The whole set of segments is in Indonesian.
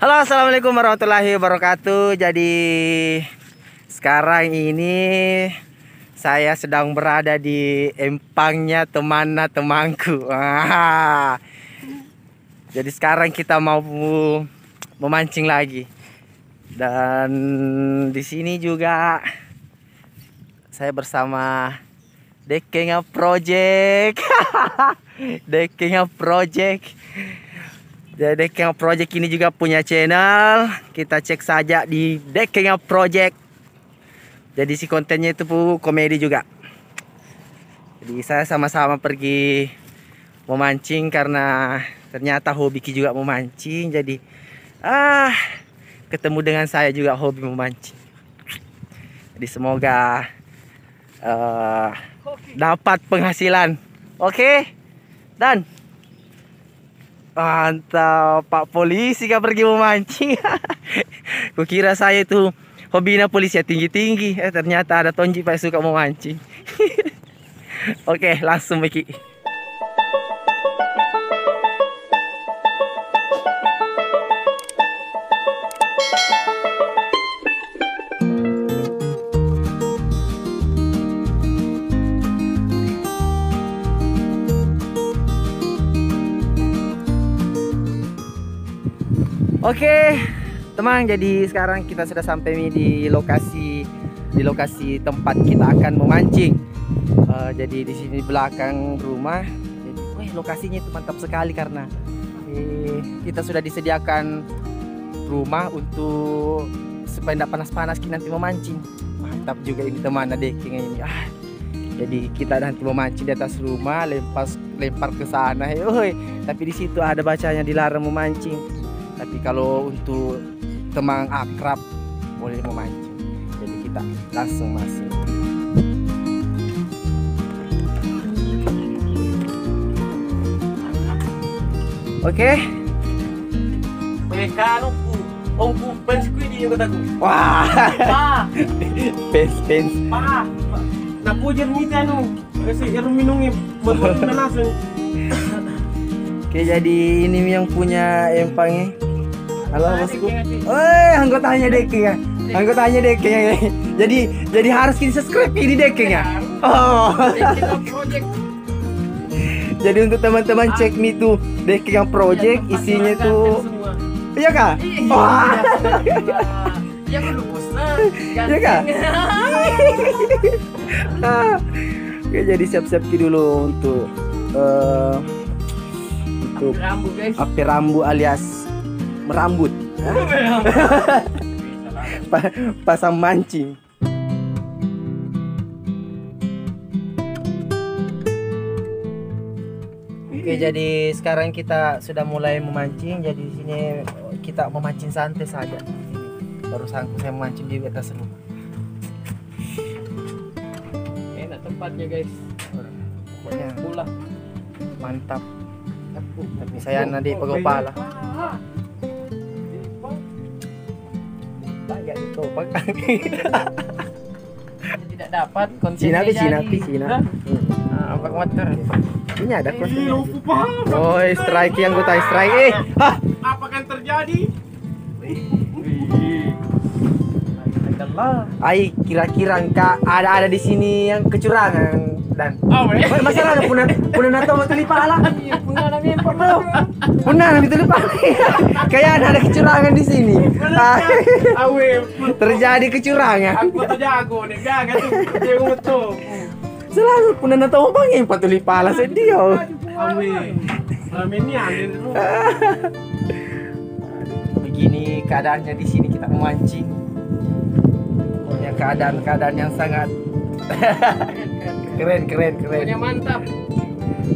Halo, assalamualaikum warahmatullahi wabarakatuh. Jadi sekarang ini saya sedang berada di empangnya temanku. Jadi sekarang kita mau memancing lagi. Dan di sini juga saya bersama Dekenga Project. Dekenga Project. Jadi Dekenga Project ini juga punya channel. Kita cek saja di Dekenga Project. Jadi si kontennya itu komedi juga. Jadi saya sama-sama pergi memancing karena ternyata hobi Ki juga memancing. Jadi ketemu dengan saya juga hobi memancing. Jadi semoga dapat penghasilan. Oke? Dan mantap, Pak Polisi kan pergi memancing. Kukira saya itu hobinya polisi ya tinggi-tinggi. Ternyata ada Tonji Pak suka memancing. Oke, langsung Miki. Oke, teman, jadi sekarang kita sudah sampai di lokasi tempat kita akan memancing. Jadi di sini belakang rumah. Jadi, lokasinya itu mantap sekali karena kita sudah disediakan rumah untuk supaya tidak panas-panas kita nanti memancing. Mantap juga ini teman Dekenga ini. Jadi kita nanti memancing di atas rumah, lempar ke sana. Tapi di situ ada bacanya dilarang memancing. Tapi kalau untuk teman akrab boleh memancing. Jadi kita langsung masuk. Oke. Mereka ongku pens kuidi yang kataku. Wah. Pens. Pa. Naku jernih anu. Kasi minungnya buat langsung. Oke, jadi ini yang punya empangnya. Halo bosku. Anggotanya Dekenga. Anggotanya Dekenga. Jadi harus kita subscribe ini Dekenga. Oh. Jadi untuk teman-teman cek me tuh Dekenga Project, isinya tuh iya kah? Wah. Ya lupus nah. Iya kah? Oke, jadi siap-siap dulu untuk api rambu alias merambut. Pasang mancing. Oke, jadi sekarang kita sudah mulai memancing. Jadi di sini kita memancing santai saja. Baru saya memancing di atas rumah. Enak tempatnya guys. Pokoknya Pula. mantap. Tapi saya nanti pegopala. Banyak itu Tidak dapat Cina. Apa motor? Ini ada konten. Oh, strike yang gue strike. Apa kan terjadi? Ai, kira-kira enggak ada di sini yang kecurangan dan. Masalah ada punah nato mau tuli pala. Iya, punah namin pala. Punah namin tuli pala. Kayak ada kecurangan di sini. Awe, Terjadi kecurangan. aku tuh jago nih, gagal tuh. Dia ngutuh. Selalu punah nato mau bangin patuli pala sedio. Awe. Ramennya ada dulu. Begini keadaannya di sini kita memancing. Pokoknya keadaan yang sangat keren. Pokoknya mantap.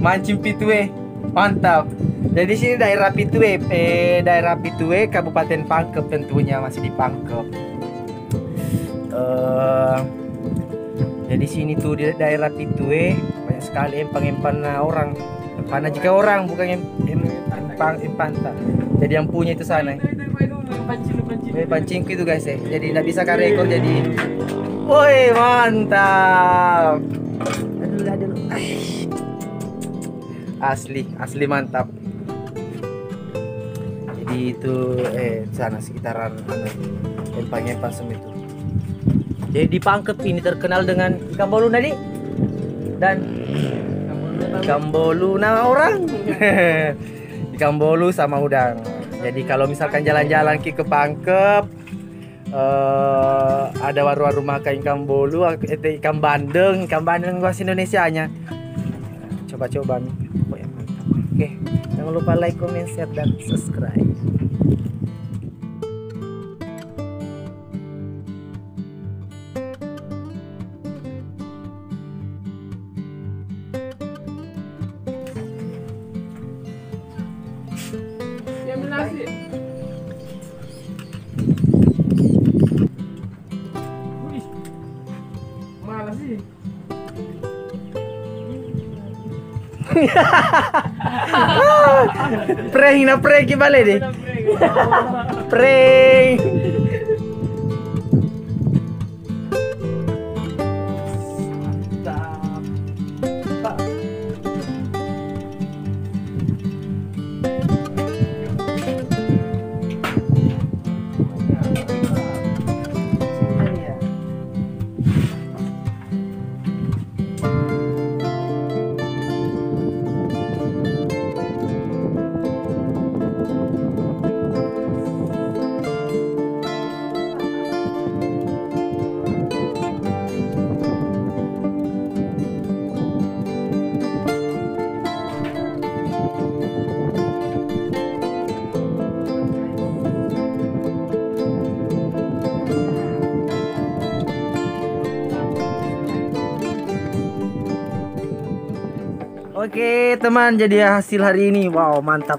Mancing Pitue, mantap. Jadi sini daerah Pitue, Kabupaten Pangkep tentunya masih di Pangkep. Jadi sini tuh di daerah Pitue banyak sekali empang-empang orang. Empana juga orang, bukan empang. Jadi yang punya itu sana. Pancingku itu guys ya. Jadi nggak bisa rekor jadi. Woi, mantap. Aduh. Asli mantap. Jadi di itu sana sekitaran empang-empang semua itu. Jadi di Pangkep ini terkenal dengan ikan bolu tadi dan ikan bolu nama orang. Ikan bolu sama udang. Jadi kalau misalkan jalan-jalan ke Pangkep, ada warung-warung makan ikan bolu, ikan bandeng bahasa Indonesianya. Coba-coba nih. Pokoknya mantap. Oke, jangan lupa like, comment, share, dan subscribe. Ambil nasi. Wih, mana sih? Prank balik deh. Prank. Oke teman, jadi hasil hari ini, wow, mantap.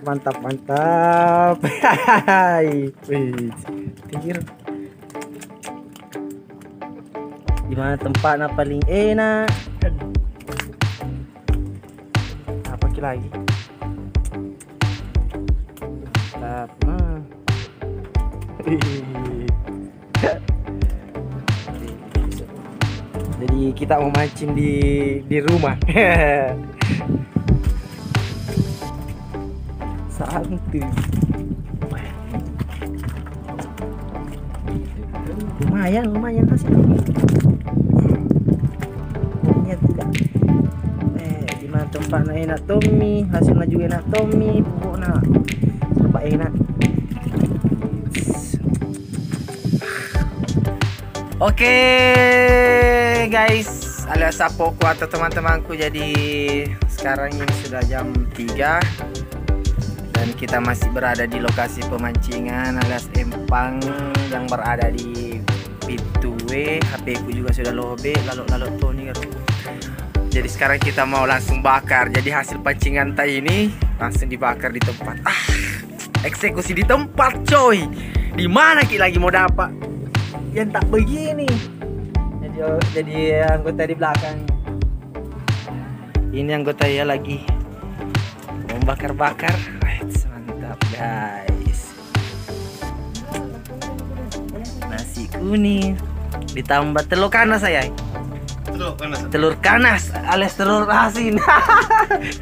Wih, pikir gimana tempatnya paling enak? Apa lagi? Mantap, nah. Jadi kita mau mancing di rumah. Santuy. Lumayan hasilnya. Pokoknya tidak. Di mana tempatnya enak Tommy, hasilnya juga enak Tommy, pokoknya serba enak. Oke guys, alias sapoku atau teman-temanku, jadi sekarang ini sudah jam 3 dan kita masih berada di lokasi pemancingan alias empang yang berada di pintu W. HP ku juga sudah lobek, lalu Tony. Jadi sekarang kita mau langsung bakar. Jadi hasil pancingan tadi ini langsung dibakar di tempat. Eksekusi di tempat coy. Di mana kita lagi mau dapat yang tak begini? Jadi anggota di belakang ini anggota ya lagi mau bakar. Mantap guys. Nasi kuning ditambah telur kanas saya. Telur kanas alias telur asin.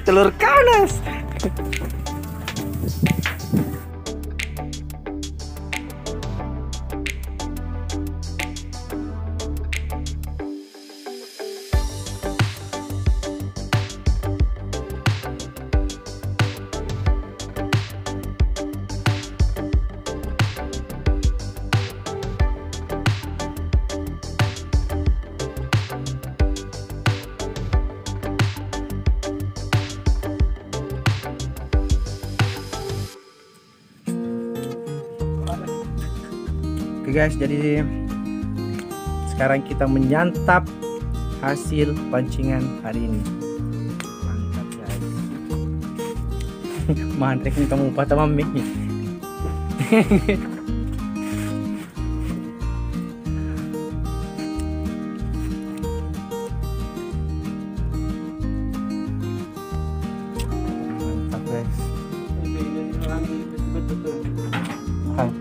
Telur kanas. Oke guys, jadi sekarang kita menyantap hasil pancingan hari ini. Mantap guys. Mantek nih kamu patah mami. Mantap guys. Hai.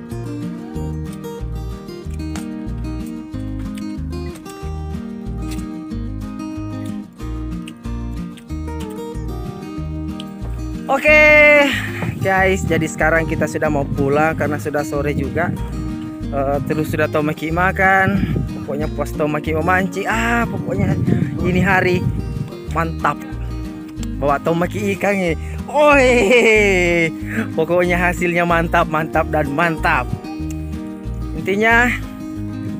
Oke guys, jadi sekarang kita sudah mau pulang karena sudah sore juga. Terus sudah Tomaki makan. Pokoknya puas Tomaki memancing. Pokoknya ini hari mantap. Bawa Tomaki ikan nih. Pokoknya hasilnya mantap, mantap dan mantap. Intinya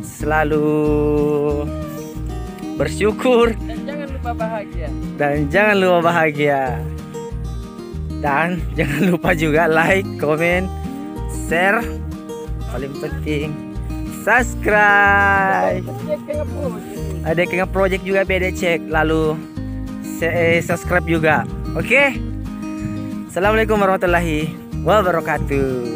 selalu bersyukur Dan jangan lupa bahagia. dan jangan lupa bahagia. Dan jangan lupa juga like, komen, share. Paling penting subscribe. Ada Kenga Project juga beda cek. Lalu subscribe juga. Oke. Assalamualaikum warahmatullahi wabarakatuh.